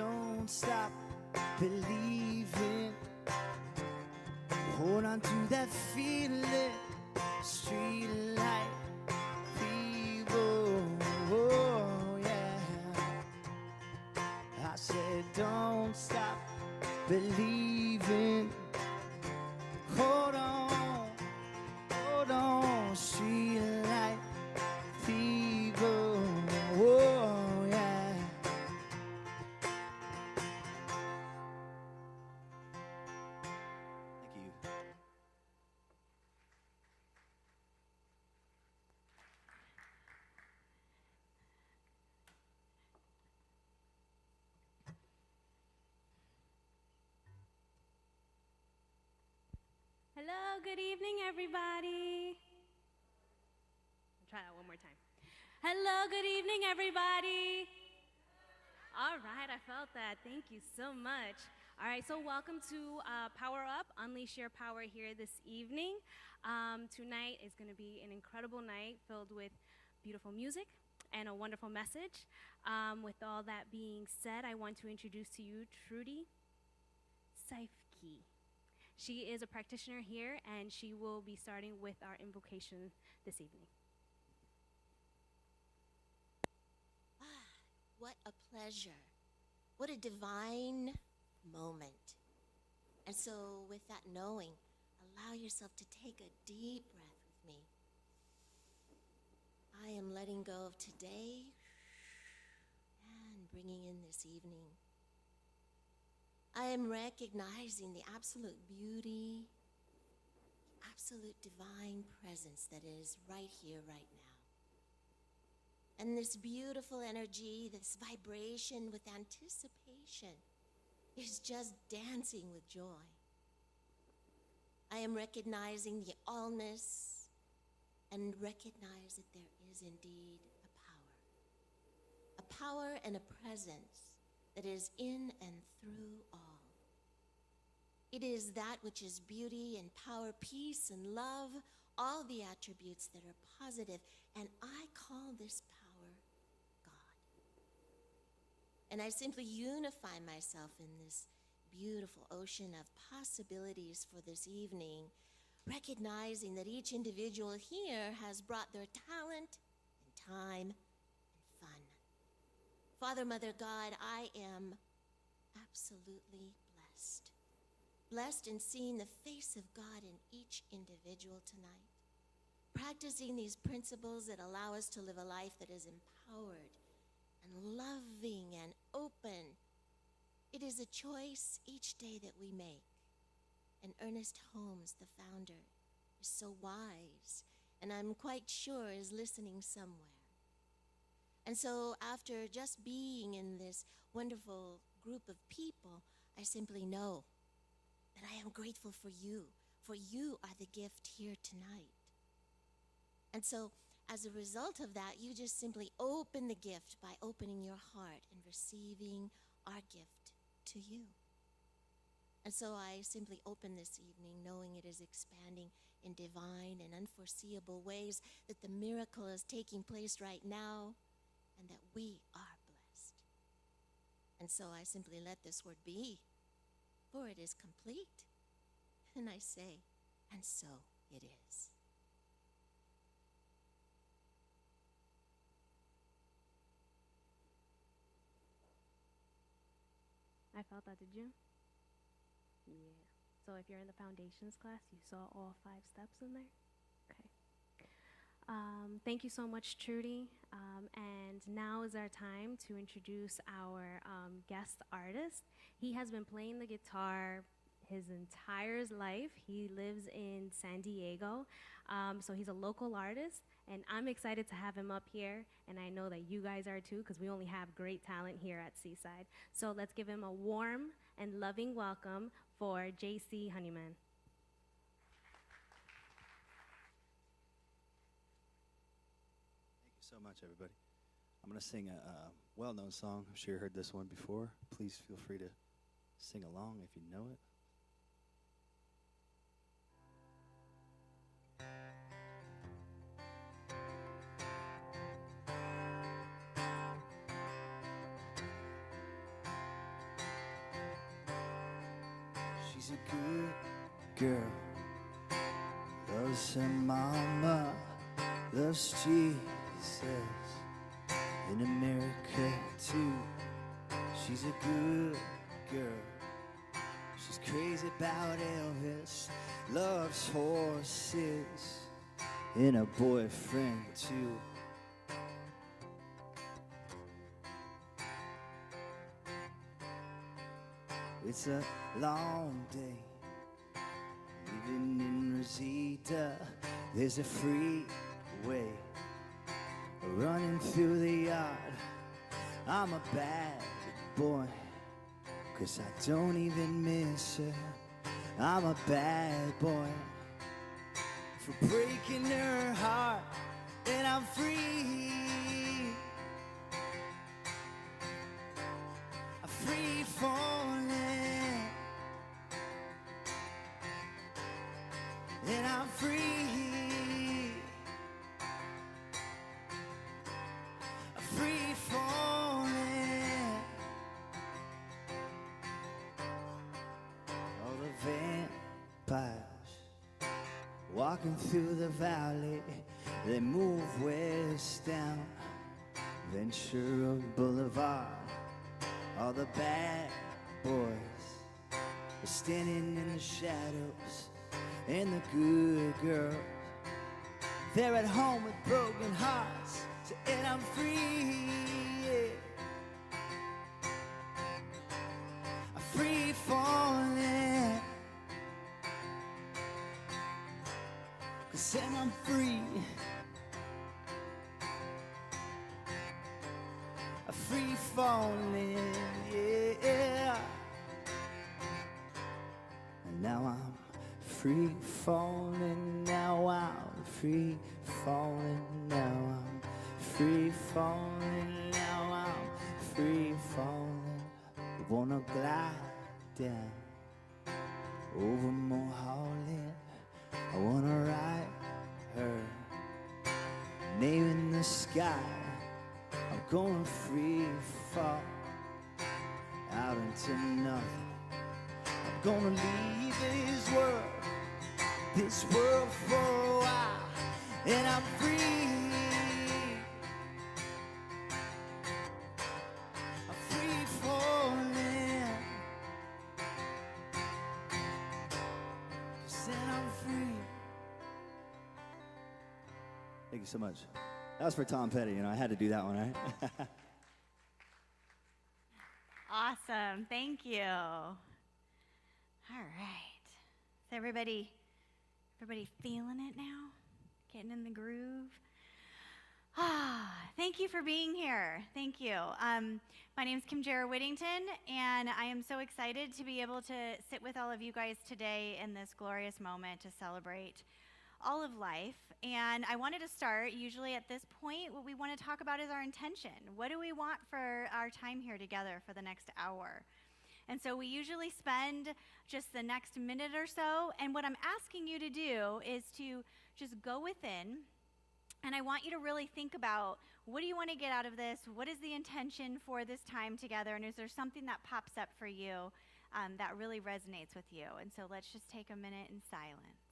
don't stop believing. Hold on to that feeling. Street light people, oh yeah. I said don't stop believing. Hold on, street light people, oh yeah. Thank you. Hello, good evening, everybody. I'll try that one more time. Hello, good evening, everybody. All right, I felt that. Thank you so much. All right, so welcome to Power Up, Unleash Your Power here this evening. Tonight is going to be an incredible night filled with beautiful music and a wonderful message. With all that being said, I want to introduce to you Trudy Seifke. She is a practitioner here, and she will be starting with our invocation this evening. What a pleasure. What a divine moment. And so with that knowing, allow yourself to take a deep breath with me. I am letting go of today and bringing in this evening. I am recognizing the absolute beauty, absolute divine presence that is right here, right now. And this beautiful energy, this vibration with anticipation is just dancing with joy. I am recognizing the allness and recognize that there is indeed a power and a presence that is in and through all. It is that which is beauty and power, peace and love, all the attributes that are positive, and I call this power God. And I simply unify myself in this beautiful ocean of possibilities for this evening, recognizing that each individual here has brought their talent and time and fun. Father, Mother, God, I am absolutely blessed. Blessed in seeing the face of God in each individual tonight. Practicing these principles that allow us to live a life that is empowered and loving and open. It is a choice each day that we make. And Ernest Holmes, the founder, is so wise, and I'm quite sure is listening somewhere. And so after just being in this wonderful group of people, I simply know that I am grateful for you are the gift here tonight. And so as a result of that, you just simply open the gift by opening your heart and receiving our gift to you. And so I simply open this evening knowing it is expanding in divine and unforeseeable ways, that the miracle is taking place right now, and that we are blessed. And so I simply let this word be, for it is complete. And I say, and so it is. I felt that, did you? Yeah. So if you're in the foundations class, you saw all 5 steps in there? Okay. Thank you so much, Trudy. And now is our time to introduce our guest artist. He has been playing the guitar his entire life. He lives in San Diego, so he's a local artist, and I'm excited to have him up here, and I know that you guys are too, because we only have great talent here at Seaside. So let's give him a warm and loving welcome for J.C. Honeyman. Thank you so much, everybody. I'm going to sing a well-known song. I'm sure you heard this one before. Please feel free to sing along if you know it. She's a good girl, loves her mama, loves Jesus, in America too. She's a good girl, she's crazy about Elvis, loves horses, and a boyfriend too. It's a long day, living in Rosita. There's a freeway running through the yard. I'm a bad boy, 'cause I don't even miss her. I'm a bad boy for breaking her heart, and I'm free. I'm free falling, and I'm free. I'm free falling. All the vampires walking through the valley, they move west down Ventura Boulevard. All the bad boys are standing in the shadows, and the good girls, they're at home with broken hearts, so, and I'm free, yeah. I'm free falling, 'cause then I'm free. I'm free falling, yeah. And now I'm free falling, now I'm free falling, now I'm free falling, now I'm free falling. I wanna glide down over Mulholland, I wanna write her name in the sky. I'm gonna free fall out into nothing. I'm gonna leave this world for a while, and I'm free. I'm free falling, 'cause then I'm free. Thank you so much. That was for Tom Petty, I had to do that one, right? Awesome. Thank you. All right. Is everybody feeling it now? Getting in the groove? Thank you for being here. Thank you. My name's Kimjera Whittington, and I am so excited to be able to sit with all of you guys today in this glorious moment to celebrate all of life. And I wanted to start, usually at this point, what we want to talk about is our intention. What do we want for our time here together for the next hour? And so we usually spend just the next minute or so, and what I'm asking you to do is to just go within, and I want you to really think about, what do you want to get out of this? What is the intention for this time together? And is there something that pops up for you that really resonates with you? And so let's just take a minute in silence.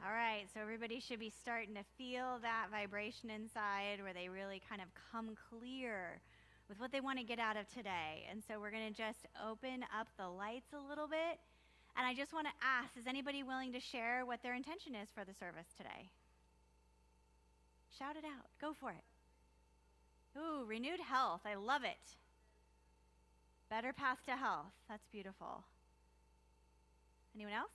All right, so everybody should be starting to feel that vibration inside where they really kind of come clear with what they want to get out of today. And so we're going to just open up the lights a little bit. And I just want to ask, is anybody willing to share what their intention is for the service today? Shout it out. Go for it. Ooh, renewed health. I love it. Better path to health. That's beautiful. Anyone else?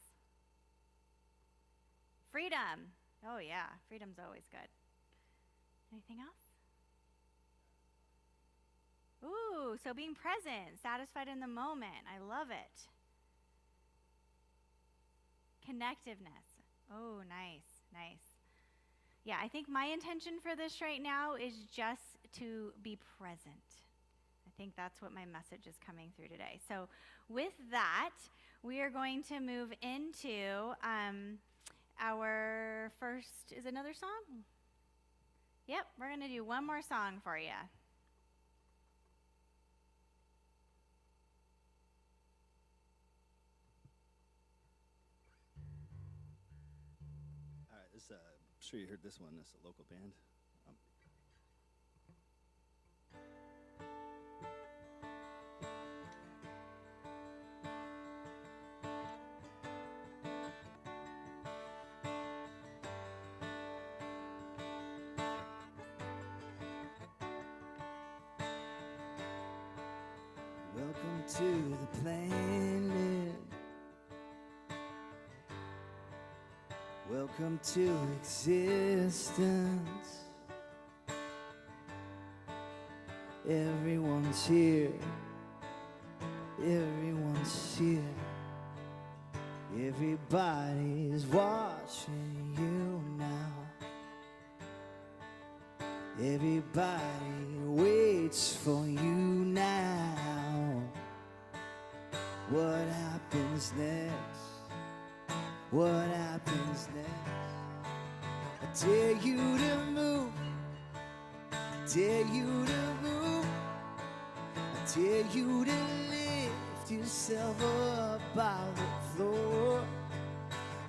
Freedom. Oh, yeah. Freedom's always good. Anything else? Ooh, so being present, satisfied in the moment. I love it. Connectiveness. Oh, nice, nice. Yeah, I think my intention for this right now is just to be present. I think that's what my message is coming through today. So with that, we are going to move into our first, is it another song? Yep, we're going to do one more song for you. All right, I'm sure you heard this one. It's a local band. Welcome to the planet. Welcome to existence. Everyone's here. Everyone's here. Everybody's watching you now. Everybody waits for you now. What happens next? What happens next? I dare you to move. I dare you to move. I dare you to lift yourself up out the floor.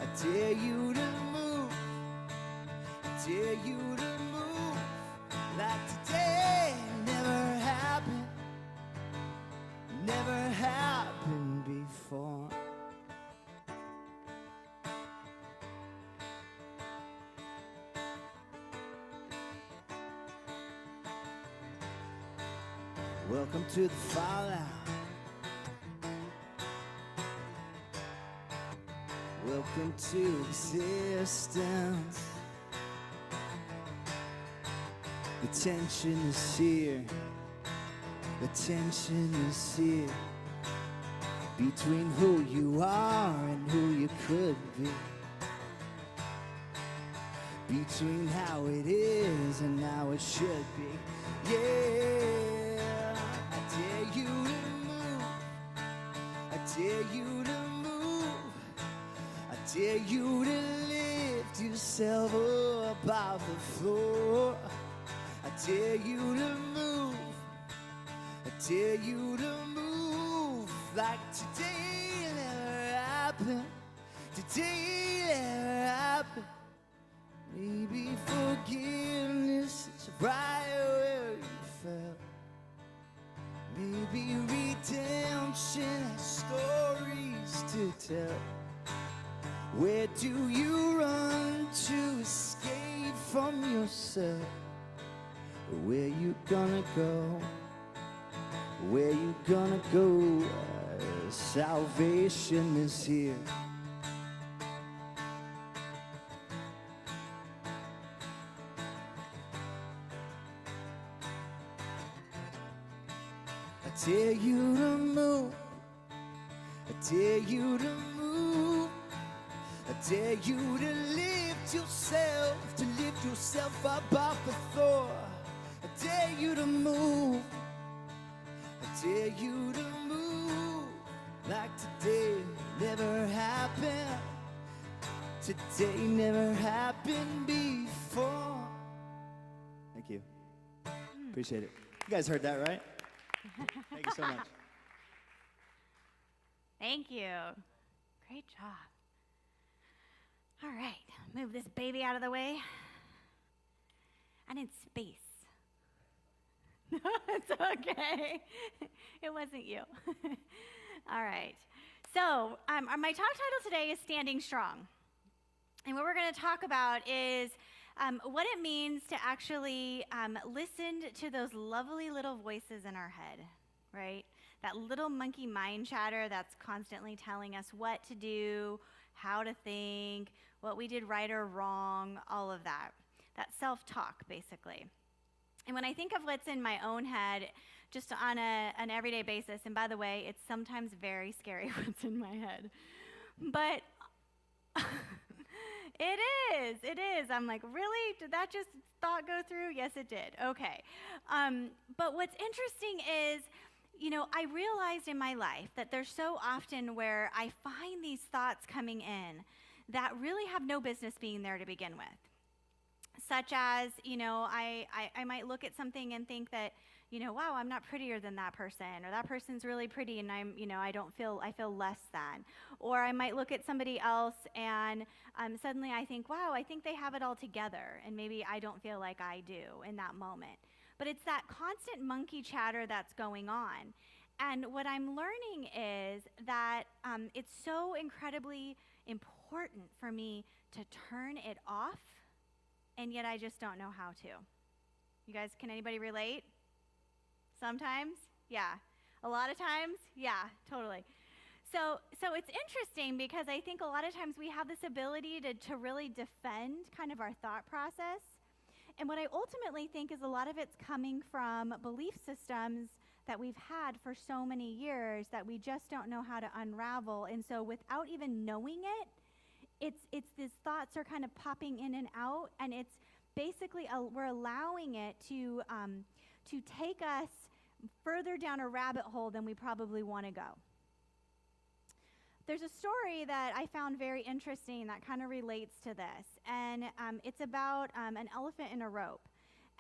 I dare you to move. I dare you to move. Like today never happened. Never happened before. Welcome to the fallout. Welcome to existence. The tension is here. The tension is here. Between who you are and who you could be. Between how it is and how it should be. Yeah, I dare you to move. I dare you to move. I dare you to lift yourself up off the floor. I dare you to move. I dare you to move. Like today never happened. Today never happened. Maybe forgiveness is right where you fell. Maybe redemption has stories to tell. Where do you run to escape from yourself? Where you gonna go? Where you gonna go? Salvation is here. I dare you to move. I dare you to move. I dare you to lift yourself up off the floor. I dare you to move. I dare you to move. Like today never happened. Today never happened before. Thank you. Appreciate it. You guys heard that, right? Thank you so much. Thank you. Great job. All right, move this baby out of the way. I need space. It's okay. It wasn't you. All right. So my talk title today is Standing Strong. And what we're going to talk about is what it means to actually listen to those lovely little voices in our head, right? That little monkey mind chatter that's constantly telling us what to do, how to think, what we did right or wrong, all of that. That self-talk, basically. And when I think of what's in my own head, just on an everyday basis, and by the way, it's sometimes very scary what's in my head, but it is. I'm like, really? Did that just thought go through? Yes, it did. Okay. But what's interesting is, I realized in my life that there's so often where I find these thoughts coming in that really have no business being there to begin with. Such as, I might look at something and think that, wow, I'm not prettier than that person, or that person's really pretty and I feel less than. Or I might look at somebody else and suddenly I think, wow, I think they have it all together, and maybe I don't feel like I do in that moment. But it's that constant monkey chatter that's going on. And what I'm learning is that it's so incredibly important for me to turn it off, and yet I just don't know how to. You guys, can anybody relate? Sometimes? Yeah. A lot of times? Yeah, totally. So it's interesting because I think a lot of times we have this ability to really defend kind of our thought process. And what I ultimately think is a lot of it's coming from belief systems that we've had for so many years that we just don't know how to unravel. And so without even knowing it, it's these thoughts are kind of popping in and out, and it's basically we're allowing it to take us further down a rabbit hole than we probably want to go. There's a story that I found very interesting that kind of relates to this, and it's about an elephant in a rope.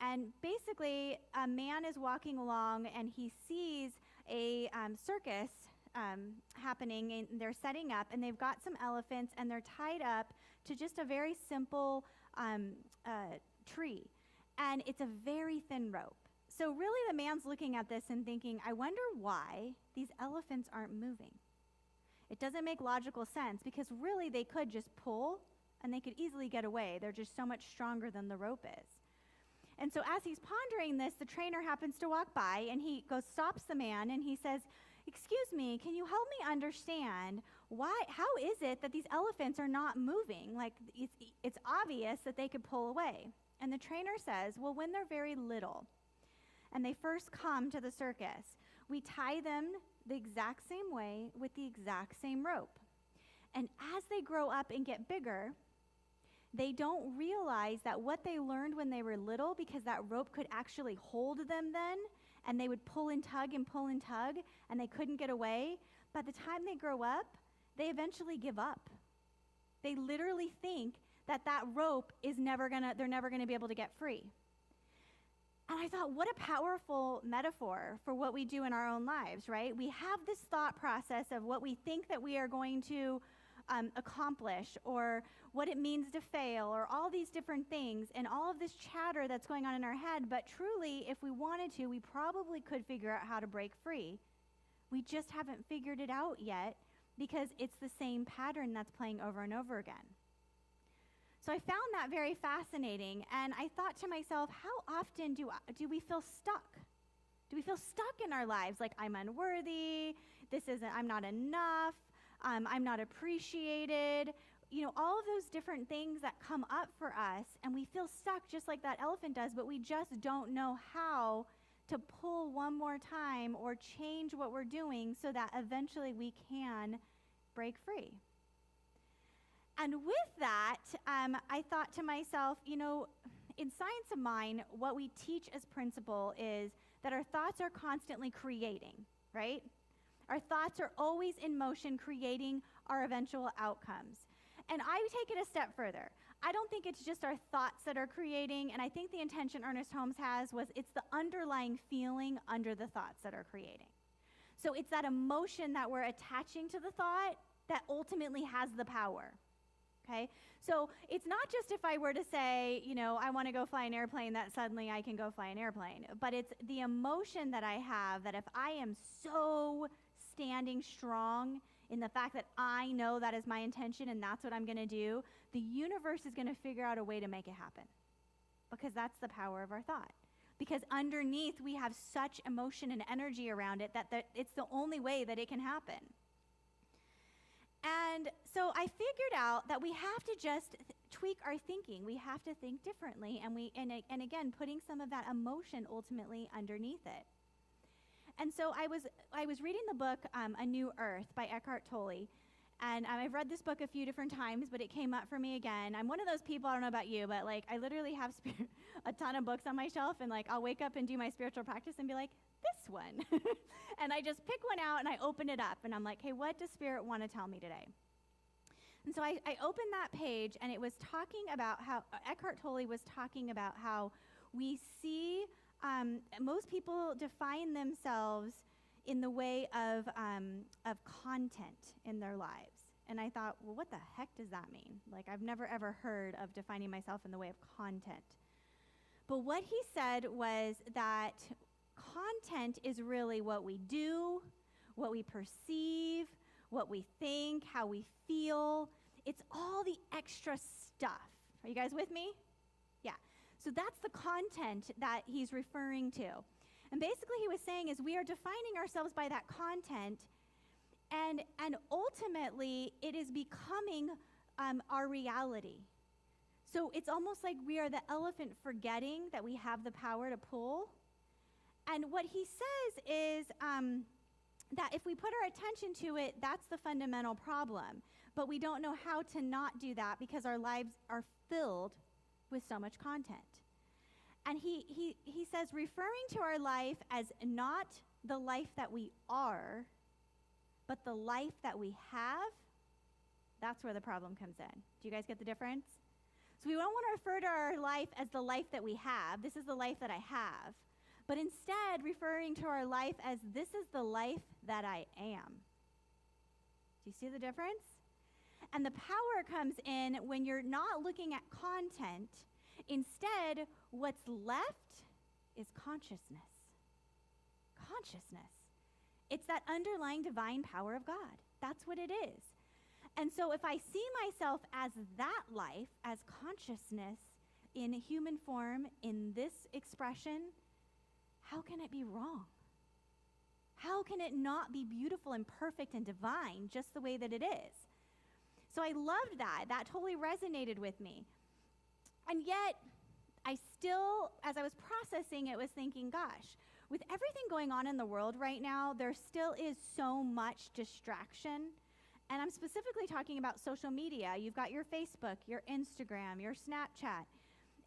And basically, a man is walking along, and he sees a circus happening, and they're setting up, and they've got some elephants, and they're tied up to just a very simple tree, and it's a very thin rope. So really, the man's looking at this and thinking, I wonder why these elephants aren't moving. It doesn't make logical sense, because really they could just pull and they could easily get away. They're just so much stronger than the rope is. And so as he's pondering this, the trainer happens to walk by, and he stops the man, and he says, excuse me, can you help me understand how is it that these elephants are not moving? Like, it's obvious that they could pull away. And the trainer says, well, when they're very little and they first come to the circus, we tie them the exact same way with the exact same rope. And as they grow up and get bigger, they don't realize that what they learned when they were little, because that rope could actually hold them then, and they would pull and tug, and they couldn't get away. By the time they grow up, they eventually give up. They literally think that rope is they're never gonna be able to get free. And I thought, what a powerful metaphor for what we do in our own lives, right? We have this thought process of what we think that we are going to accomplish, or what it means to fail, or all these different things, and all of this chatter that's going on in our head. But truly, if we wanted to, we probably could figure out how to break free. We just haven't figured it out yet, because it's the same pattern that's playing over and over again. So I found that very fascinating, and I thought to myself, how often do we feel stuck? Do we feel stuck in our lives? Like, I'm unworthy, I'm not enough, I'm not appreciated. All of those different things that come up for us, and we feel stuck just like that elephant does, but we just don't know how to pull one more time or change what we're doing so that eventually we can break free. And with that, I thought to myself, in Science of Mind, what we teach as principle is that our thoughts are constantly creating, right? Our thoughts are always in motion, creating our eventual outcomes. And I take it a step further. I don't think it's just our thoughts that are creating, and I think the intention Ernest Holmes has was it's the underlying feeling under the thoughts that are creating. So it's that emotion that we're attaching to the thought that ultimately has the power. Okay, so it's not just if I were to say, I want to go fly an airplane, that suddenly I can go fly an airplane. But it's the emotion that I have, that if I am so standing strong in the fact that I know that is my intention and that's what I'm going to do, the universe is going to figure out a way to make it happen. Because that's the power of our thought. Because underneath we have such emotion and energy around it that it's the only way that it can happen. And so I figured out that we have to just tweak our thinking. We have to think differently, and again, putting some of that emotion ultimately underneath it. And so I was reading the book A New Earth by Eckhart Tolle, and I've read this book a few different times, but it came up for me again. I'm one of those people, I don't know about you, but like I literally have a ton of books on my shelf, and like I'll wake up and do my spiritual practice and be like, this one. And I just pick one out and I open it up, and I'm like, hey, what does Spirit want to tell me today? And so I opened that page, and it was talking about how Eckhart Tolle was talking about how we see most people define themselves in the way of content in their lives. And I thought, well, what the heck does that mean? Like, I've never ever heard of defining myself in the way of content. But what he said was that content is really what we do, what we perceive, what we think, how we feel. It's all the extra stuff. Are you guys with me? Yeah. So that's the content that he's referring to. And basically he was saying is we are defining ourselves by that content, and ultimately it is becoming our reality. So it's almost like we are the elephant forgetting that we have the power to pull. And what he says is that if we put our attention to it, that's the fundamental problem. But we don't know how to not do that because our lives are filled with so much content. And he says, referring to our life as not the life that we are, but the life that we have, that's where the problem comes in. Do you guys get the difference? So we don't want to refer to our life as the life that we have. This is the life that I have. But instead, referring to our life as this is the life that I am. Do you see the difference? And the power comes in when you're not looking at content. Instead, what's left is consciousness. Consciousness. It's that underlying divine power of God. That's what it is. And so if I see myself as that life, as consciousness in human form, in this expression, how can it be wrong? How can it not be beautiful and perfect and divine just the way that it is? So I loved that. That totally resonated with me. And yet, I still, as I was processing it, was thinking, gosh, with everything going on in the world right now, there still is so much distraction. And I'm specifically talking about social media. You've got your Facebook, your Instagram, your Snapchat.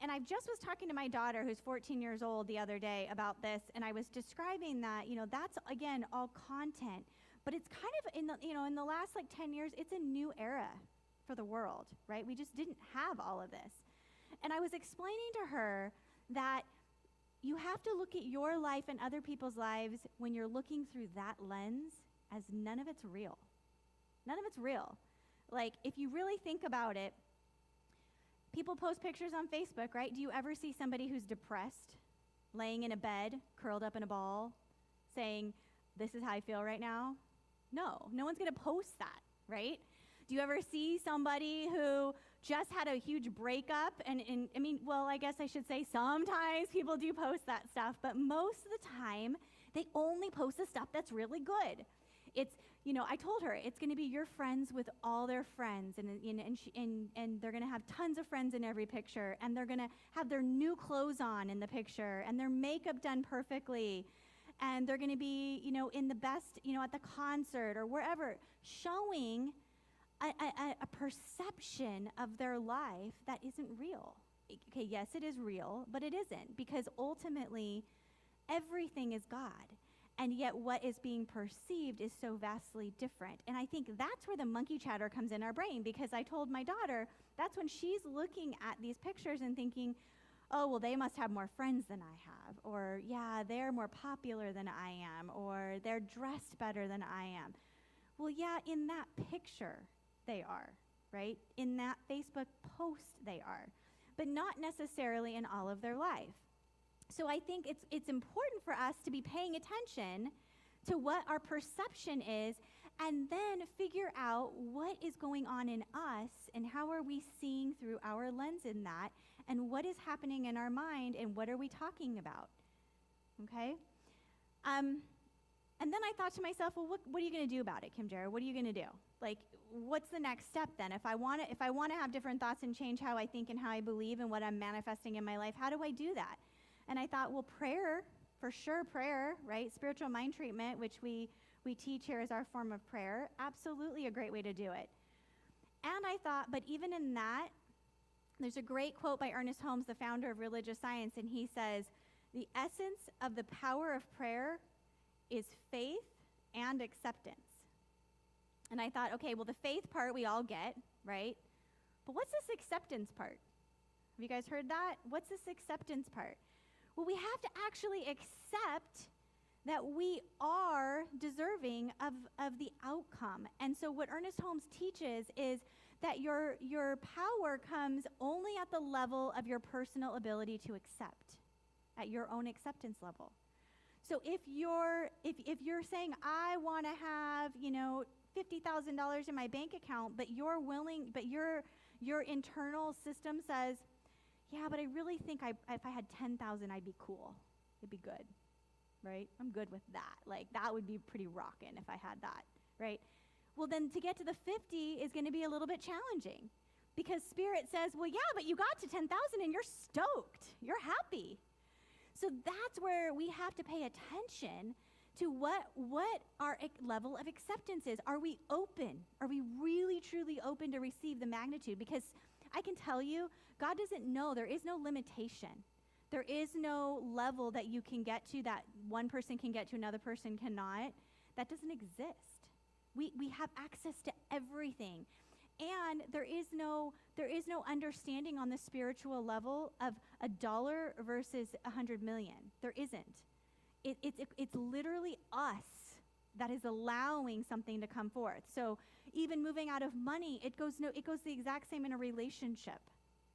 And I just was talking to my daughter, who's 14 years old, the other day about this, and I was describing that, that's, again, all content. But it's kind of, in the last, 10 years, it's a new era for the world, right? We just didn't have all of this. And I was explaining to her that you have to look at your life and other people's lives when you're looking through that lens as none of it's real. None of it's real. Like, if you really think about it, people post pictures on Facebook, right? Do you ever see somebody who's depressed, laying in a bed, curled up in a ball, saying, this is how I feel right now? No one's going to post that, right? Do you ever see somebody who just had a huge breakup? I guess I should say sometimes people do post that stuff, but most of the time, they only post the stuff that's really good. It's, I told her it's going to be your friends with all their friends, and they're going to have tons of friends in every picture, and they're going to have their new clothes on in the picture, and their makeup done perfectly, and they're going to be, in the best, at the concert or wherever, showing a perception of their life that isn't real. Okay, yes, it is real, but it isn't, because ultimately everything is God. And yet what is being perceived is so vastly different. And I think that's where the monkey chatter comes in our brain, because I told my daughter that's when she's looking at these pictures and thinking, oh, well, they must have more friends than I have. Or, yeah, they're more popular than I am. Or they're dressed better than I am. Well, yeah, in that picture they are, right? In that Facebook post they are. But not necessarily in all of their life. So I think it's important for us to be paying attention to what our perception is, and then figure out what is going on in us and how are we seeing through our lens in that, and what is happening in our mind and what are we talking about, okay? And then I thought to myself, well, what are you going to do about it, Kimjera? What are you going to do? Like, what's the next step then? If I want to have different thoughts and change how I think and how I believe and what I'm manifesting in my life, how do I do that? And I thought, well, prayer, for sure, prayer, right? Spiritual mind treatment, which we teach here as our form of prayer, absolutely a great way to do it. And I thought, but even in that, there's a great quote by Ernest Holmes, the founder of religious science, and he says, the essence of the power of prayer is faith and acceptance. And I thought, okay, well, the faith part we all get, right? But what's this acceptance part? Have you guys heard that? What's this acceptance part? Well, we have to actually accept that we are deserving of the outcome. And so what Ernest Holmes teaches is that your power comes only at the level of your personal ability to accept, at your own acceptance level. So if you're saying, I want to have, $50,000 in my bank account, but your internal system says, yeah, but I really think if I had 10,000, I'd be cool. It'd be good, right? I'm good with that. Like, that would be pretty rockin' if I had that, right? Well, then to get to the 50 is going to be a little bit challenging because Spirit says, well, yeah, but you got to 10,000 and you're stoked. You're happy. So that's where we have to pay attention to what our level of acceptance is. Are we open? Are we really, truly open to receive the magnitude? Because I can tell you, God doesn't know. There is no limitation. There is no level that you can get to that one person can get to, another person cannot. That doesn't exist. We have access to everything. And there is no understanding on the spiritual level of $1 versus 100 million. There isn't. It's literally us that is allowing something to come forth. So even moving out of money, it goes the exact same in a relationship.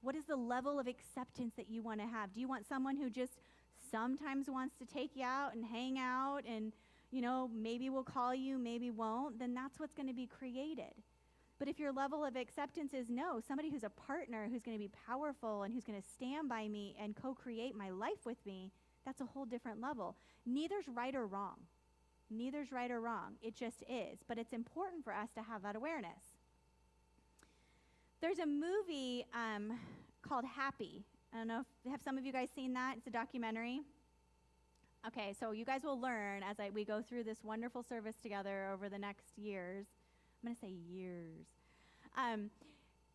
What is the level of acceptance that you want to have? Do you want someone who just sometimes wants to take you out and hang out and, maybe will call you, maybe won't? Then that's what's going to be created. But if your level of acceptance is no, somebody who's a partner, who's going to be powerful and who's going to stand by me and co-create my life with me, that's a whole different level. Neither's right or wrong. Neither's right or wrong. It just is. But it's important for us to have that awareness. There's a movie called Happy. I don't know if have some of you guys seen that. It's a documentary. Okay, so you guys will learn as we go through this wonderful service together over the next years. I'm going to say years. I'm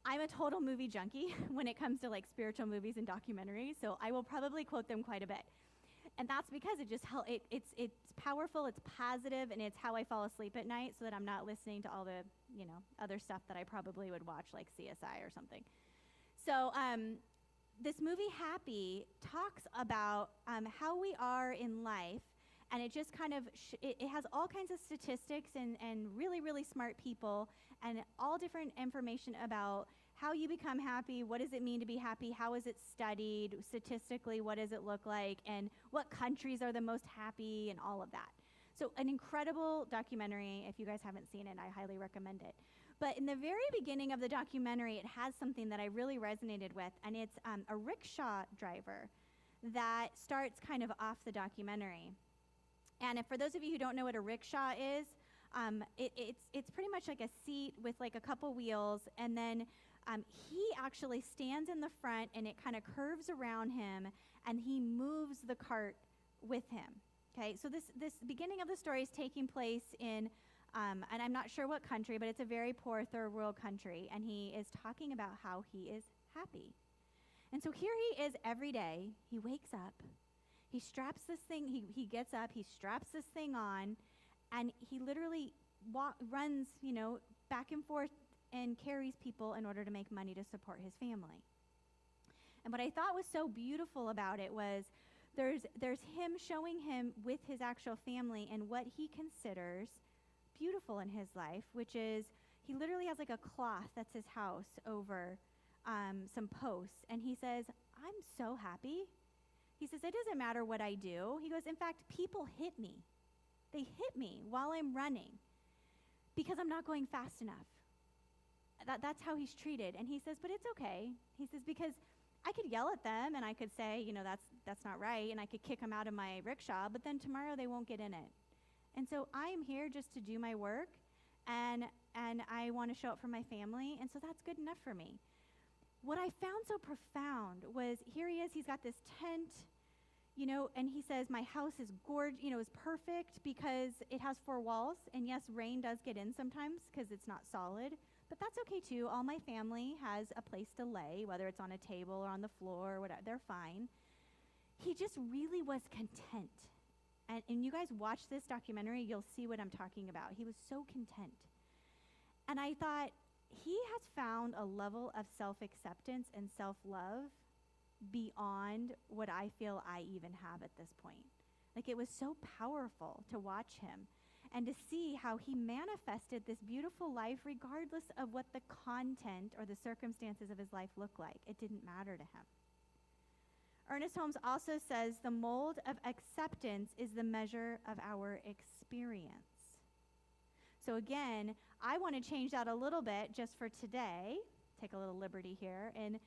a total movie junkie when it comes to like spiritual movies and documentaries, so I will probably quote them quite a bit. And that's because it just it's powerful, it's positive, and it's how I fall asleep at night so that I'm not listening to all the, other stuff that I probably would watch like CSI or something. So this movie Happy talks about how we are in life, and it just kind of, it has all kinds of statistics and really, really smart people and all different information about how you become happy, what does it mean to be happy, how is it studied, statistically, what does it look like, and what countries are the most happy, and all of that. So an incredible documentary. If you guys haven't seen it, I highly recommend it. But in the very beginning of the documentary, it has something that I really resonated with, and it's a rickshaw driver that starts kind of off the documentary. And for those of you who don't know what a rickshaw is, it's pretty much like a seat with like a couple wheels, and then he actually stands in the front, and it kind of curves around him, and he moves the cart with him. Okay, so this beginning of the story is taking place in, and I'm not sure what country, but it's a very poor third world country, and he is talking about how he is happy. And so here he is every day. He wakes up, he straps this thing, he gets up, he straps this thing on, and he literally runs, back and forth and carries people in order to make money to support his family. And what I thought was so beautiful about it was there's him showing him with his actual family and what he considers beautiful in his life, which is he literally has like a cloth that's his house over some posts, and he says, I'm so happy. He says, it doesn't matter what I do. He goes, in fact, people hit me. They hit me while I'm running because I'm not going fast enough. That's how he's treated. And he says, but it's okay. He says, because I could yell at them and I could say, that's not right, and I could kick them out of my rickshaw, but then tomorrow they won't get in it. And so I am here just to do my work, and and I want to show up for my family, and so that's good enough for me. What I found so profound was, here he is, he's got this tent, and he says, my house is gorgeous, is perfect because it has 4 walls. And yes, rain does get in sometimes because it's not solid, but that's okay too. All my family has a place to lay, whether it's on a table or on the floor or whatever, they're fine. He just really was content. And you guys watch this documentary, you'll see what I'm talking about. He was so content. And I thought, he has found a level of self-acceptance and self-love beyond what I feel I even have at this point. Like, it was so powerful to watch him and to see how he manifested this beautiful life regardless of what the content or the circumstances of his life looked like. It didn't matter to him. Ernest Holmes also says the mold of acceptance is the measure of our experience. So again, I want to change that a little bit just for today, take a little liberty here, and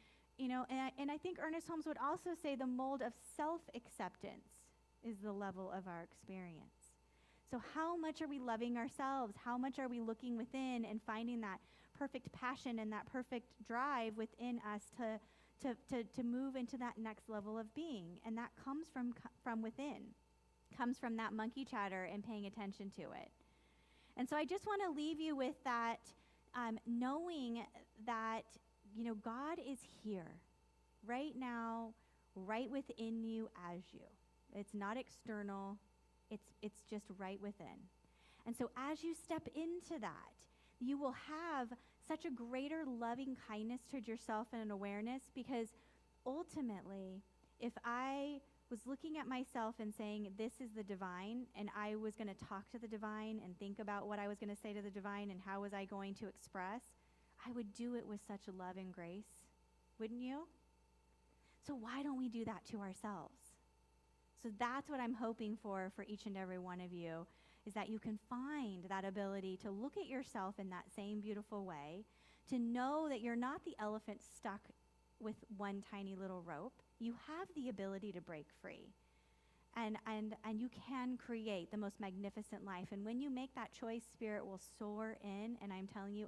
I think Ernest Holmes would also say the mold of self-acceptance is the level of our experience. So how much are we loving ourselves? How much are we looking within and finding that perfect passion and that perfect drive within us to move into that next level of being? And that comes from within, comes from that monkey chatter and paying attention to it. And so I just want to leave you with that, knowing that, God is here right now, right within you as you. It's not external. It's just right within. And so as you step into that, you will have such a greater loving kindness towards yourself and an awareness, because ultimately, if I was looking at myself and saying, this is the divine, and I was going to talk to the divine and think about what I was going to say to the divine and how was I going to express, I would do it with such love and grace, wouldn't you? So why don't we do that to ourselves? So that's what I'm hoping for each and every one of you, is that you can find that ability to look at yourself in that same beautiful way, to know that you're not the elephant stuck with one tiny little rope. You have the ability to break free. And you can create the most magnificent life. And when you make that choice, Spirit will soar in, and I'm telling you,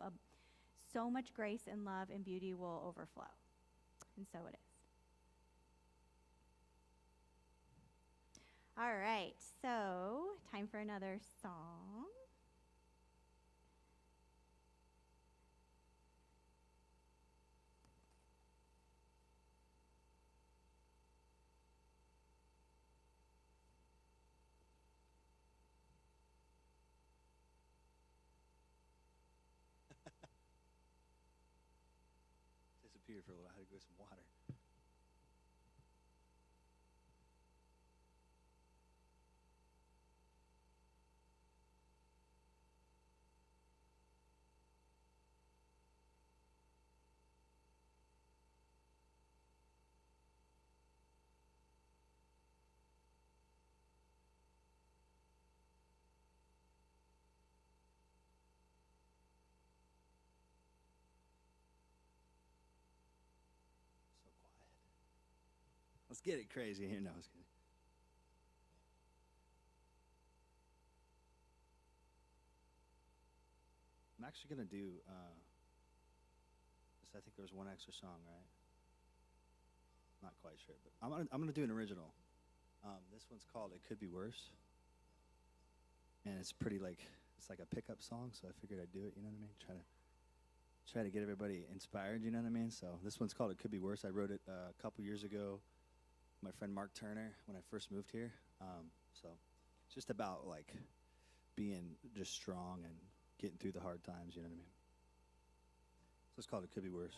so much grace and love and beauty will overflow. And so it is. All right, so time for another song. Disappeared for a little. I had to go get some water. Let's get it crazy here. No, I was kidding. I'm actually going to do, I think there was one extra song, right? Not quite sure, but I'm gonna do an original. This one's called "It Could Be Worse," and it's pretty it's like a pickup song. So I figured I'd do it. You know what I mean? Try to get everybody inspired. You know what I mean? So this one's called "It Could Be Worse." I wrote it a couple years ago. My friend Mark Turner, when I first moved here. So it's just about being just strong and getting through the hard times. You know what I mean? So it's called "It Could Be Worse."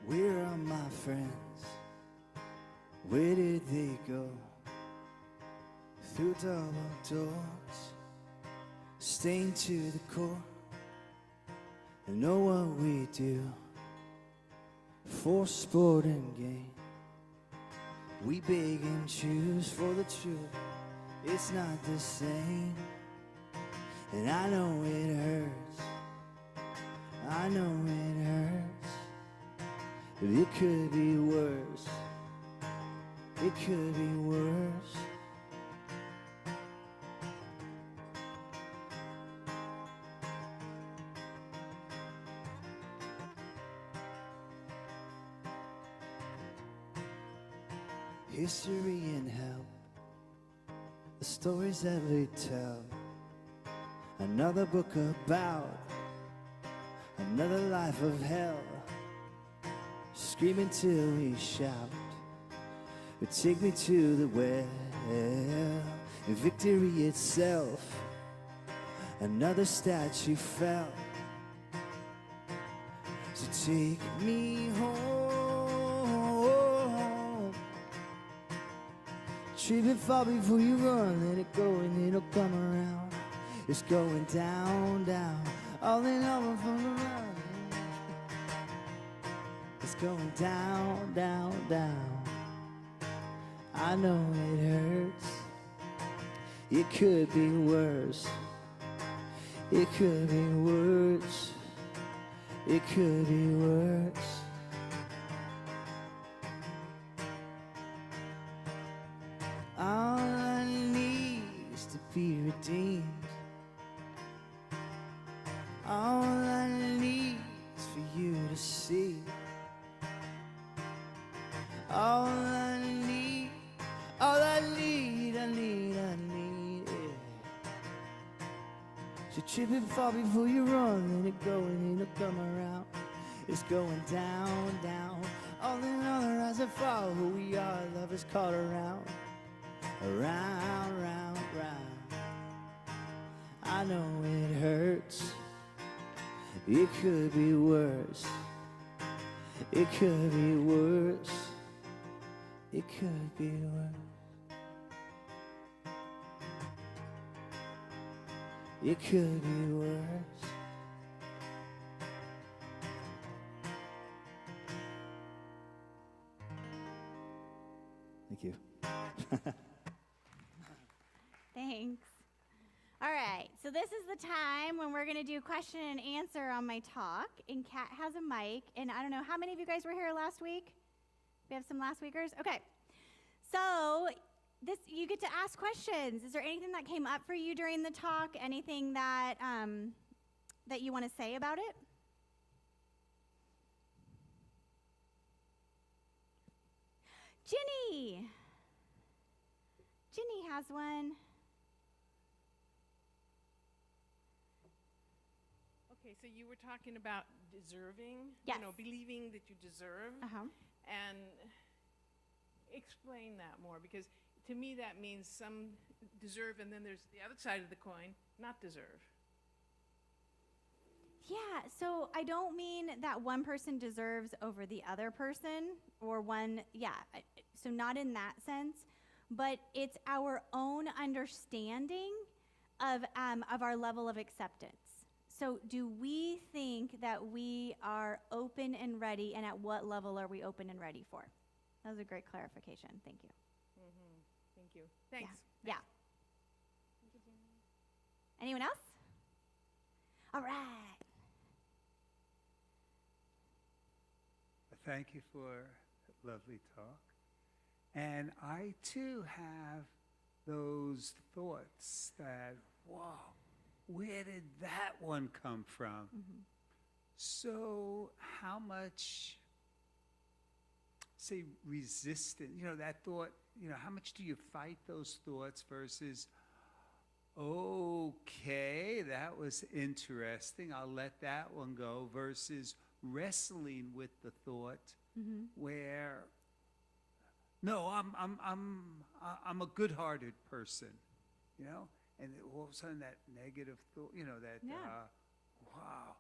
Where are my friends? Where did they go? Through double doors, stained to the core. I know what we do for sport and gain. We beg and choose for the truth. It's not the same. And I know it hurts. I know it hurts. It could be worse. It could be worse. History and help, the stories that we tell. Another book about another life of hell. Screaming till we shout, take me to the well. And victory itself, another statue fell. So take me home. Trip it far before you run, let it go and it'll come around. It's going down, down, all in all from the run. It's going down, down, down. I know it hurts. It could be worse. It could be worse. It could be worse. All I need is to be redeemed. All I need is for you to see. All I need, all I need, I need, I need, yeah. So trip it far before you run, let it go and it'll come around. It's going down, down, all in all the rise and fall. Who we are, love is called around, around, round, round. I know it hurts. It could be worse. It could be worse. It could be worse. It could be worse. Thank you. Thanks. All right, so this is the time when we're going to do question and answer on my talk, and Kat has a mic, and I don't know, how many of you guys were here last week? We have some last weekers? Okay. So you get to ask questions. Is there anything that came up for you during the talk? Anything that that you want to say about it? Ginny has one. Okay, so you were talking about deserving, Yes. Believing that you deserve. Uh-huh. And explain that more, because to me that means some deserve, and then there's the other side of the coin, not deserve. Yeah, so I don't mean that one person deserves over the other person, or so not in that sense, but it's our own understanding of our level of acceptance. So do we think that we are open and ready, and at what level are we open and ready for? That was a great clarification. Thank you. Mm-hmm. Thank you. Thanks. Yeah. Anyone else? All right. Thank you for a lovely talk. And I too have those thoughts that, wow, where did that one come from? Mm-hmm. So how much, say, resistance, that thought, how much do you fight those thoughts versus, okay, that was interesting, I'll let that one go, versus wrestling with the thought Mm-hmm. where, no, I'm a good-hearted person, and all of a sudden that negative thought, that, Yeah. wow,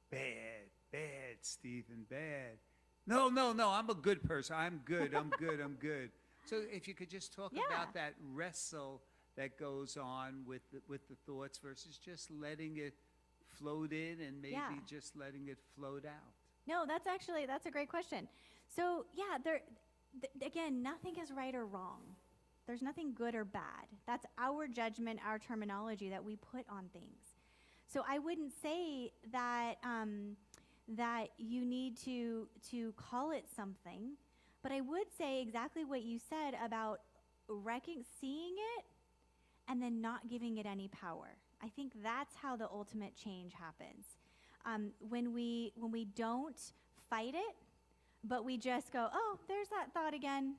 bad, Stephen, bad. No, I'm a good person. I'm good. I'm good. So if you could just talk Yeah. about that wrestle that goes on with the thoughts versus just letting it float in and maybe Yeah. just letting it float out. No, that's a great question. So yeah, again, nothing is right or wrong. There's nothing good or bad. That's our judgment, our terminology that we put on things. So I wouldn't say that that you need to call it something. But I would say exactly what you said about seeing it and then not giving it any power. I think that's how the ultimate change happens. When we don't fight it, but we just go, oh, there's that thought again.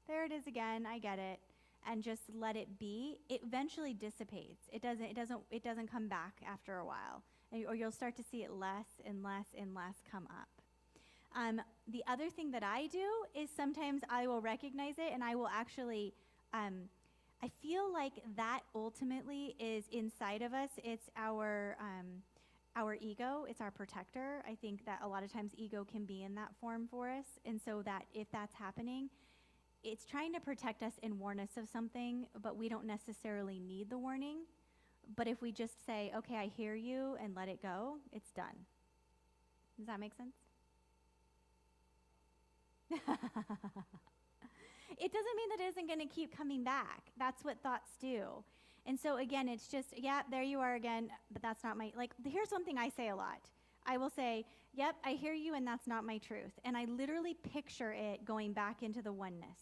There it is again. I get it. And just let it be. It eventually dissipates. It doesn't come back after a while. Or you'll start to see it less and less and less come up. The other thing that I do is sometimes I will recognize it and I will actually, I feel like that ultimately is inside of us. It's our ego. It's our protector. I think that a lot of times ego can be in that form for us. And so that if that's happening, it's trying to protect us and warn us of something, but we don't necessarily need the warning. But if we just say, okay, I hear you, and let it go, it's done. Does that make sense? It doesn't mean that it isn't going to keep coming back. That's what thoughts do. And so again, it's just, yeah, there you are again, but that's not my, like, here's something I say a lot. I will say, yep, I hear you, and that's not my truth. And I literally picture it going back into the oneness.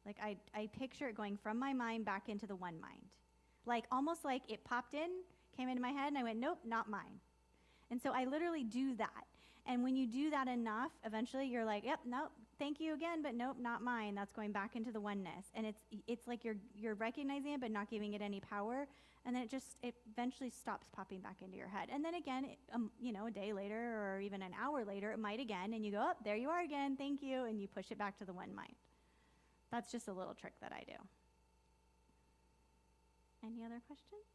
Like I picture it going from my mind back into the one mind. Like almost like it popped in, came into my head, and I went, nope, not mine. And so I literally do that. And when you do that enough, eventually you're like, yep, nope, thank you again, but nope, not mine. That's going back into the oneness. And it's like you're recognizing it, but not giving it any power. And then it eventually stops popping back into your head. And then again, a day later or even an hour later, it might again, and you go, oh, there you are again, thank you, and you push it back to the one mind. That's just a little trick that I do. Any other questions?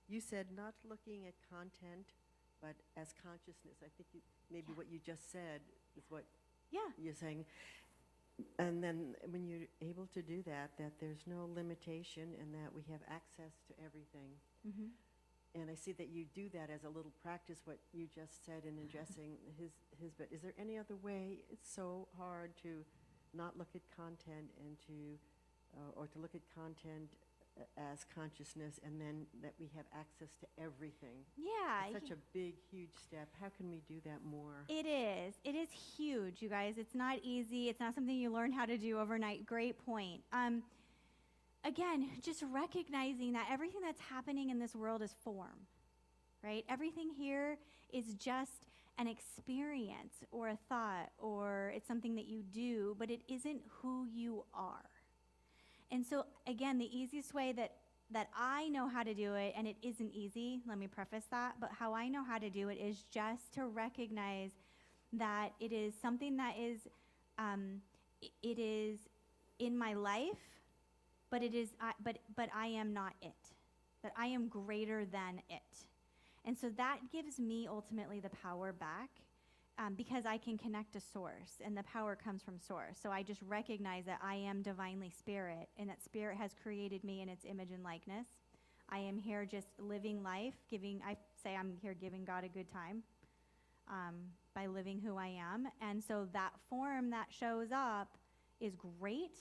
You said not looking at content, but as consciousness. I think maybe what you just said is what you're saying. And then when you're able to do that there's no limitation and that we have access to everything. Mm-hmm. And I see that you do that as a little practice, what you just said in addressing his, but is there any other way? It's so hard to not look at content and or to look at content as consciousness, and then that we have access to everything. Yeah. It's such a big, huge step. How can we do that more? It is. It is huge, you guys. It's not easy. It's not something you learn how to do overnight. Great point. Again, just recognizing that everything that's happening in this world is form, right? Everything here is just an experience or a thought, or it's something that you do, but it isn't who you are. And so, again, the easiest way that I know how to do it, and it isn't easy, let me preface that, but how I know how to do it is just to recognize that it is something that is, it is in my life, but it is, but I am not it, that I am greater than it. And so that gives me ultimately the power back, because I can connect to source, and the power comes from source. So I just recognize that I am divinely spirit, and that spirit has created me in its image and likeness. I am here just living life, I say I'm here giving God a good time by living who I am. And so that form that shows up is great,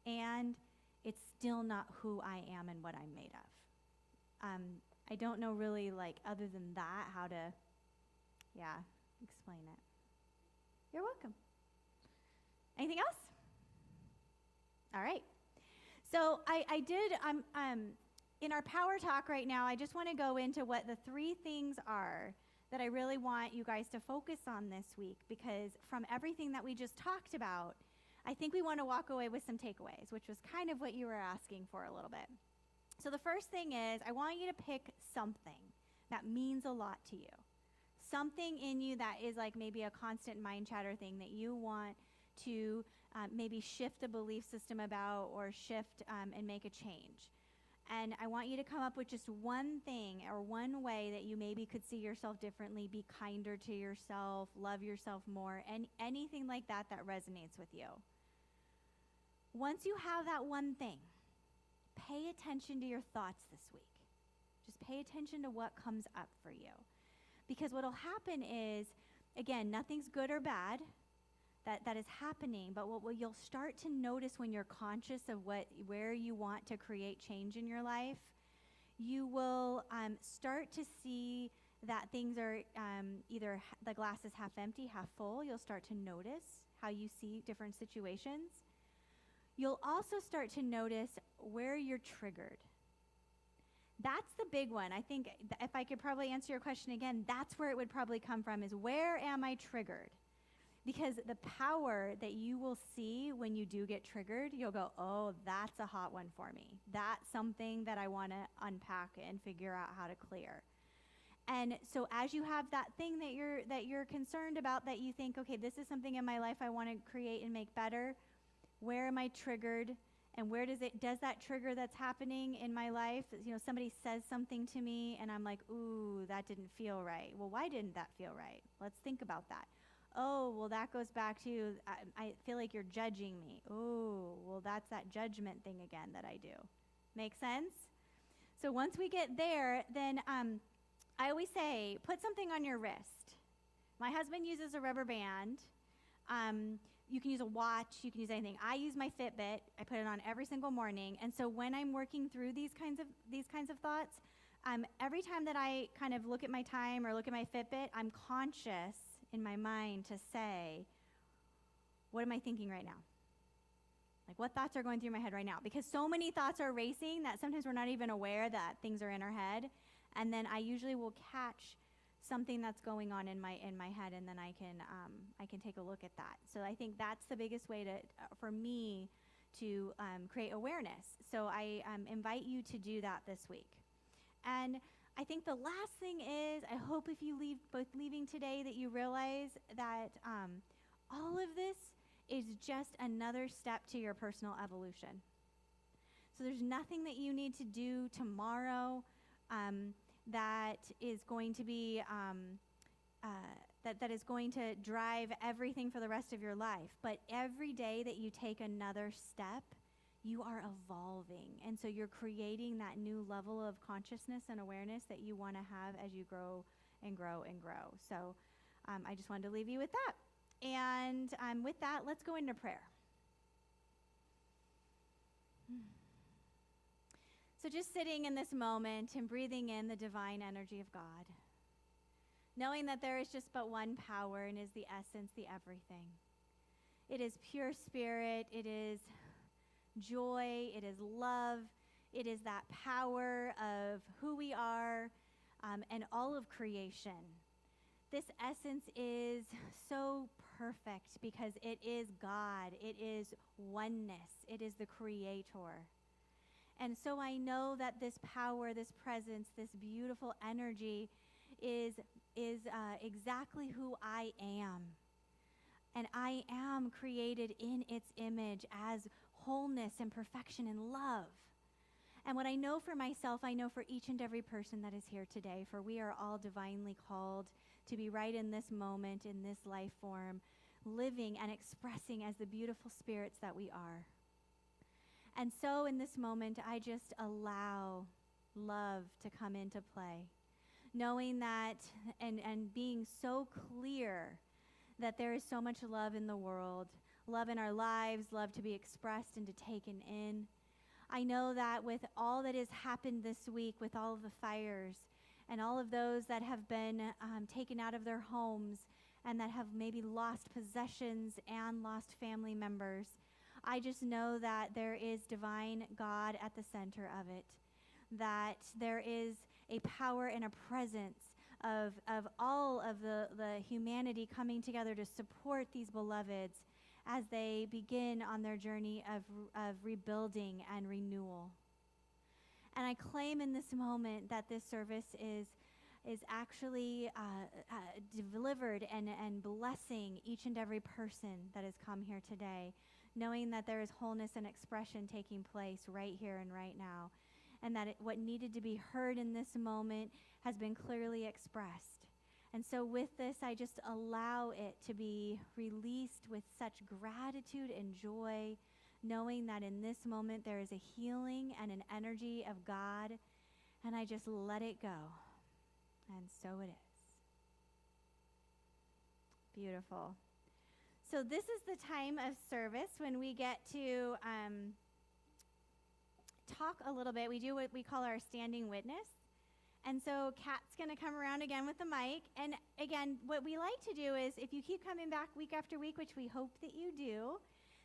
and it's still not who I am and what I'm made of. I don't know really, like, other than that, how to, explain it. You're welcome. Anything else? All right. So I did, in our power talk right now, I just want to go into what the 3 things are that I really want you guys to focus on this week, because from everything that we just talked about, I think we want to walk away with some takeaways, which was kind of what you were asking for a little bit. So the first thing is, I want you to pick something that means a lot to you. Something in you that is like maybe a constant mind chatter thing that you want to maybe shift a belief system about, or shift and make a change. And I want you to come up with just one thing or one way that you maybe could see yourself differently, be kinder to yourself, love yourself more, and anything like that that resonates with you. Once you have that one thing, pay attention to your thoughts this week. Just pay attention to what comes up for you. Because what will happen is, again, nothing's good or bad. that is happening. But what you'll start to notice when you're conscious of where you want to create change in your life, you will start to see that things are either the glass is half empty, half full. You'll start to notice how you see different situations. You'll also start to notice where you're triggered. That's the big one. I think if I could probably answer your question again, that's where it would probably come from, is where am I triggered? Because the power that you will see when you do get triggered, you'll go, oh, that's a hot one for me. That's something that I want to unpack and figure out how to clear. And so as you have that thing that you're concerned about, that you think, okay, this is something in my life I want to create and make better, where am I triggered? And where does that trigger that's happening in my life, somebody says something to me and I'm like, ooh, that didn't feel right. Well, why didn't that feel right? Let's think about that. Oh, well, that goes back to, I feel like you're judging me. Oh, well, that's that judgment thing again that I do. Make sense? So once we get there, then I always say, put something on your wrist. My husband uses a rubber band. You can use a watch. You can use anything. I use my Fitbit. I put it on every single morning. And so when I'm working through these kinds of thoughts, every time that I kind of look at my time or look at my Fitbit, I'm conscious in my mind to say, what am I thinking right now? Like, what thoughts are going through my head right now? Because so many thoughts are racing that sometimes we're not even aware that things are in our head. And then I usually will catch something that's going on in my head, and then I can take a look at that. So I think that's the biggest way for me to create awareness. So I invite you to do that this week. And I think the last thing is, I hope if you leaving today, that you realize that all of this is just another step to your personal evolution. So there's nothing that you need to do tomorrow that is going to be that is going to drive everything for the rest of your life. But every day that you take another step, you are evolving. And so you're creating that new level of consciousness and awareness that you want to have as you grow and grow and grow. So I just wanted to leave you with that. And with that, let's go into prayer. So just sitting in this moment and breathing in the divine energy of God, knowing that there is just but one power and is the essence, the everything. It is pure spirit. It is joy. It is love. It is that power of who we are and all of creation. This essence is so perfect because it is God. It is oneness. It is the creator. And so I know that this power, this presence, this beautiful energy is exactly who I am. And I am created in its image as wholeness and perfection and love. And what I know for myself, I know for each and every person that is here today, for we are all divinely called to be right in this moment, in this life form, living and expressing as the beautiful spirits that we are. And so in this moment, I just allow love to come into play, knowing that and being so clear that there is so much love in the world, love in our lives, love to be expressed and to taken in. I know that with all that has happened this week, with all of the fires and all of those that have been taken out of their homes and that have maybe lost possessions and lost family members, I just know that there is divine God at the center of it, that there is a power and a presence of all of the humanity coming together to support these beloveds as they begin on their journey of rebuilding and renewal. And I claim in this moment that this service is actually delivered and blessing each and every person that has come here today, knowing that there is wholeness and expression taking place right here and right now, and that what needed to be heard in this moment has been clearly expressed. And so with this, I just allow it to be released with such gratitude and joy, knowing that in this moment there is a healing and an energy of God, and I just let it go. And so it is. Beautiful. So this is the time of service when we get to talk a little bit. We do what we call our standing witness. And so Kat's going to come around again with the mic. And again, what we like to do is if you keep coming back week after week, which we hope that you do,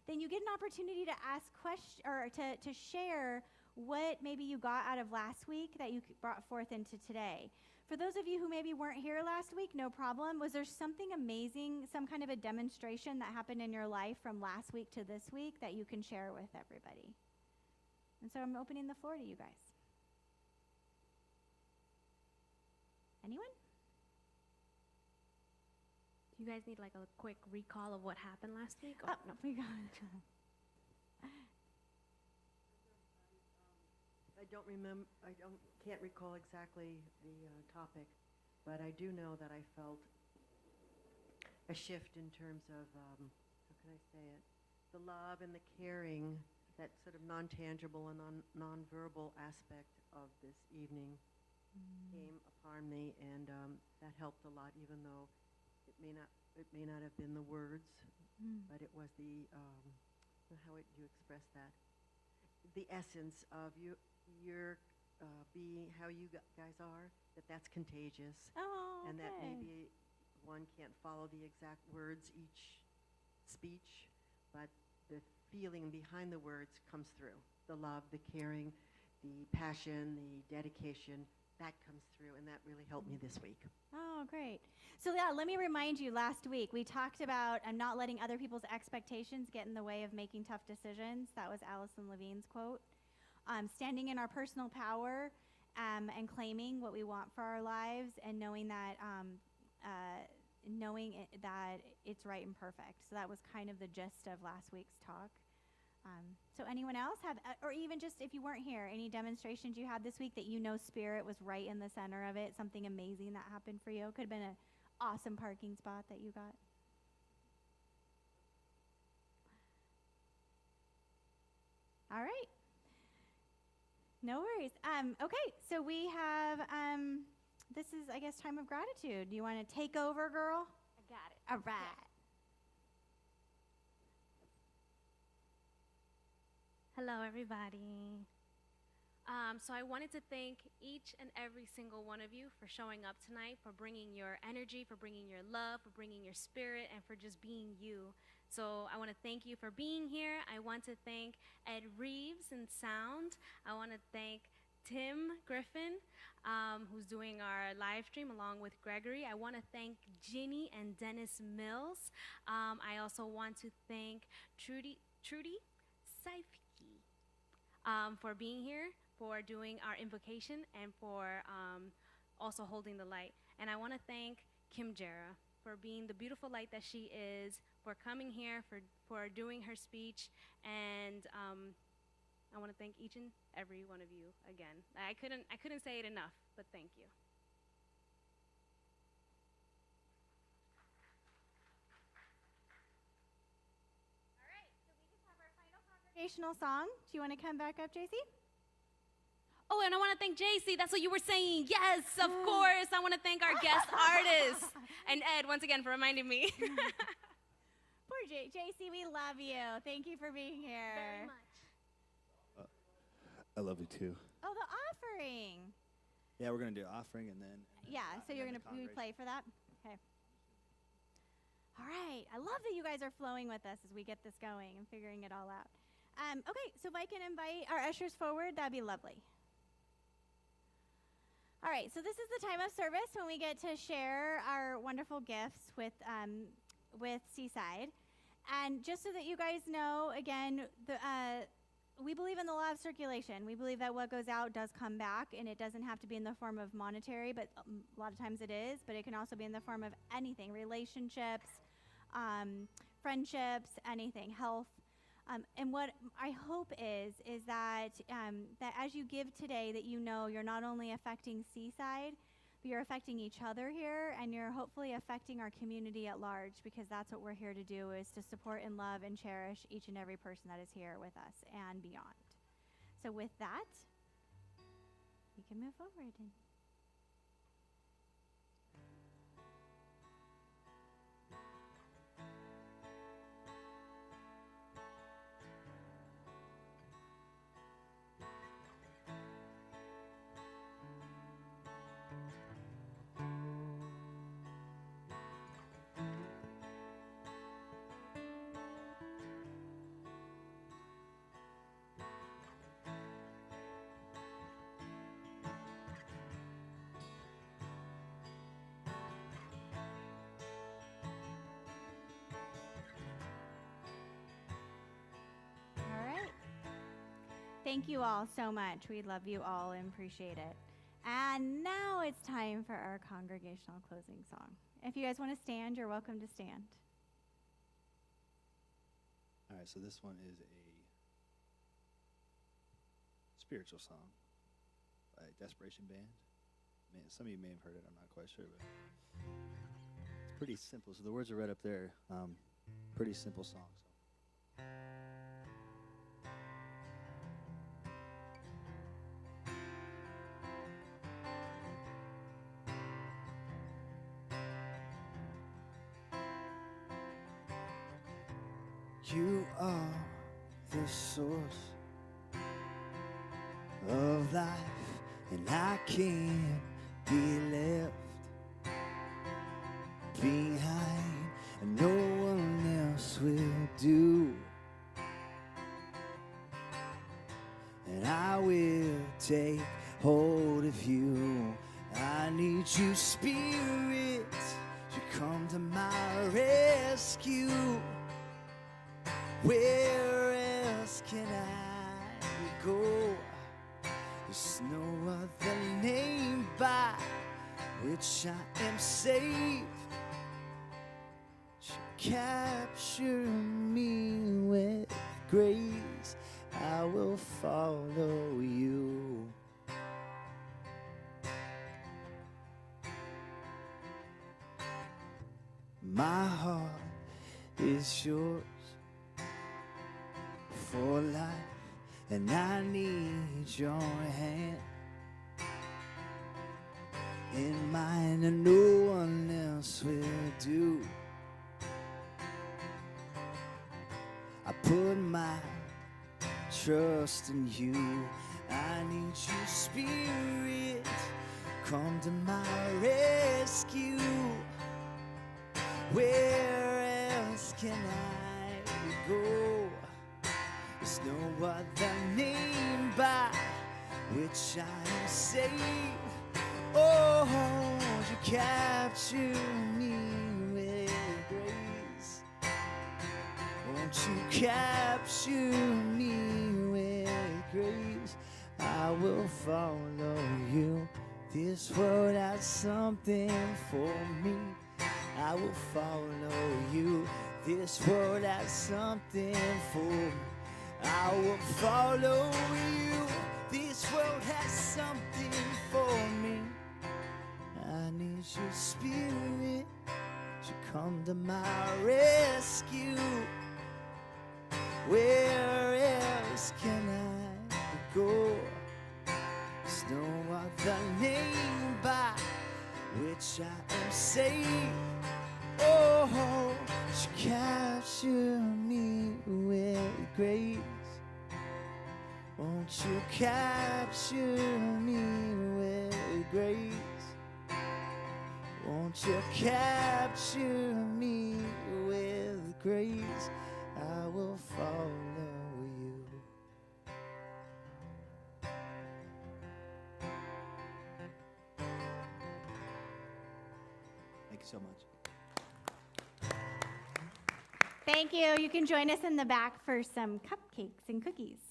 then you get an opportunity to ask questions or to share what maybe you got out of last week that you brought forth into today. For those of you who maybe weren't here last week, no problem. Was there something amazing, some kind of a demonstration that happened in your life from last week to this week that you can share with everybody? And so I'm opening the floor to you guys. Anyone? Do you guys need like a quick recall of what happened last week? Oh, no, we got Can't recall exactly the topic, but I do know that I felt a shift in terms of, how can I say it, the love and the caring, that sort of non-tangible and non-verbal aspect of this evening came upon me, and that helped a lot, even though it may not have been the words, but it was the, how would you express that? The essence of your being how you guys are, that's contagious. Oh, and that okay. maybe one can't follow the exact words each speech, but the feeling behind the words comes through. The love, the caring, the passion, the dedication, that comes through, and that really helped me this week. Oh, great. So yeah, let me remind you, last week we talked about not letting other people's expectations get in the way of making tough decisions. That was Allison Levine's quote. Standing in our personal power and claiming what we want for our lives, and knowing that that it's right and perfect. So that was kind of the gist of last week's talk. So anyone else have, or even just if you weren't here, any demonstrations you had this week that you know Spirit was right in the center of it, something amazing that happened for you? Could have been an awesome parking spot that you got. All right. No worries. Okay, so we have, this is, I guess, time of gratitude. Do you want to take over, girl? I got it. All right. Hello, everybody. So I wanted to thank each and every single one of you for showing up tonight, for bringing your energy, for bringing your love, for bringing your spirit, and for just being you. So I want to thank you for being here. I want to thank Ed Reeves in sound. I want to thank Tim Griffin, who's doing our live stream along with Gregory. I want to thank Ginny and Dennis Mills. I also want to thank Trudy Seifke for being here, for doing our invocation, and for also holding the light. And I want to thank Kimjera for being the beautiful light that she is, for coming here, for doing her speech, and I want to thank each and every one of you again. I couldn't say it enough, but thank you. All right, so we just have our final congregational song. Do you want to come back up, JC? Oh, and I want to thank JC. That's what you were saying. Yes, of course. I want to thank our guest artist. And Ed, once again, for reminding me. Poor JC, we love you. Thank you for being here. Very much. I love you too. Oh, the offering. Yeah, we're going to do offering and then. Yeah, so you're going to play for that? Okay. All right. I love that you guys are flowing with us as we get this going and figuring it all out. Okay, so if I can invite our ushers forward, that'd be lovely. All right, so this is the time of service when we get to share our wonderful gifts with Seaside. And just so that you guys know, again, we believe in the law of circulation. We believe that what goes out does come back, and it doesn't have to be in the form of monetary, but a lot of times it is, but it can also be in the form of anything, relationships, friendships, anything, health. And what I hope is that that as you give today, that you know you're not only affecting Seaside, but you're affecting each other here, and you're hopefully affecting our community at large, because that's what we're here to do, is to support and love and cherish each and every person that is here with us and beyond. So with that, you can move forward. Thank you all so much. We love you all and appreciate it. And now it's time for our congregational closing song. If you guys want to stand, you're welcome to stand. All right, so this one is a spiritual song by Desperation Band. Some of you may have heard it, I'm not quite sure, but it's pretty simple. So the words are right up there. Pretty simple song. So. You are the source of life, and I can't be left behind, and no one else will do. And I will take hold of you. I need you, Spirit, to come to my rescue. Where else can I go? There's no other name by which I am safe. You capture me with grace. I will follow you. My heart is yours for life, and I need your hand in mine, and no one else will do. I put my trust in you. I need you, Spirit, come to my rescue. Where else can I go? There's no other name by which I am safe. Oh, you capture me with grace. Won't you capture me with grace? I will follow you. This world has something for me. I will follow you. This world has something for me. I will follow you. This world has something for me. I need your Spirit to come to my rescue. Where else can I go? There's no other name by which I am safe. Oh, you capture me with grace. Won't you capture me with grace? Won't you capture me with grace? I will follow you. Thank you so much. Thank you. You can join us in the back for some cupcakes and cookies.